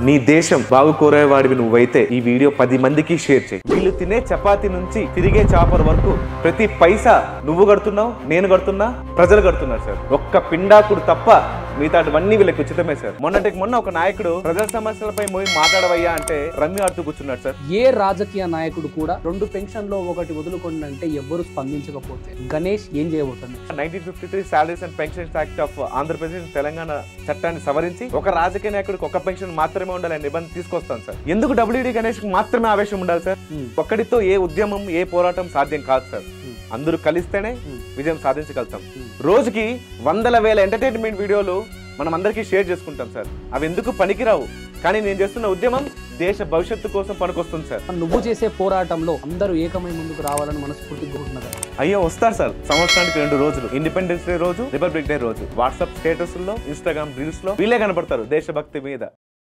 నీ దేశం బాగు కోరేవాడివి నువ్వైతే ఈ వీడియో 10 మందికి షేర్ చేయి. వీళ్ళు తినే చపాతీ నుంచి తిరిగే చాపర్ వరకు ప్రతి పైసా నువ్వు కడుతున్నావు, నేను కడుతున్నా, ప్రజలు కడుతున్నారు సార్. ఒక్క పిండాకుడు తప్ప మిగతావన్నీ వీళ్ళకి ఉచితమే సార్. మొన్న ఒక నాయకుడు ప్రజల సమస్యలపై పోయి మాట్లాడవయ్యా అంటే రమ్మి ఆడుతూ కూర్చున్నాడు సార్. ఏ రాజకీయ నాయకుడు కూడా 2 పెన్షన్లో ఒకటి వదులుకోండి అంటే ఎవ్వరు స్పందించకపోతే గణేష్ ఏం చేయబోతుంది? 1953 salaries and pensions act of Andhra Pradesh Telangana చట్టాన్ని సవరించి ఒక రాజకీయ నాయకుడికి ఒక పెన్షన్ మాత్రమే ఉండాలని నిబంధన తీసుకొస్తాను సార్. ఎందుకు డబ్ల్యూడి గణేష్ కి మాత్రమే ఆవేశం ఉండాలి సార్? ఒక్కడితో ఏ ఉద్యమం, ఏ పోరాటం సాధ్యం కాదు సార్. అందరూ కలిస్తేనే విజయం సాధించగలుగుతాం. రోజుకి వందల వేల ఎంటర్టైన్మెంట్ వీడియోలు మనం అందరికీ షేర్ చేసుకుంటాం సార్. అవి ఎందుకు పనికిరావు, కానీ నేను చేస్తున్న ఉద్యమం దేశ భవిష్యత్తు కోసం పనికొస్తుంది సార్. నువ్వు చేసే పోరాటంలో అందరూ ఏకమై ముందుకు రావాలని మనస్ఫూర్తి కోరుతున్నారు. అయ్యో వస్తారు సార్. సంవత్సరానికి 2 రోజులు, ఇండిపెండెన్స్ డే రోజు, రిపబ్లిక్ డే రోజు వాట్సాప్ స్టేటస్ లో, ఇన్స్టాగ్రామ్ రీల్స్ లో వీళ్ళే కనపడతారు దేశభక్తి మీద.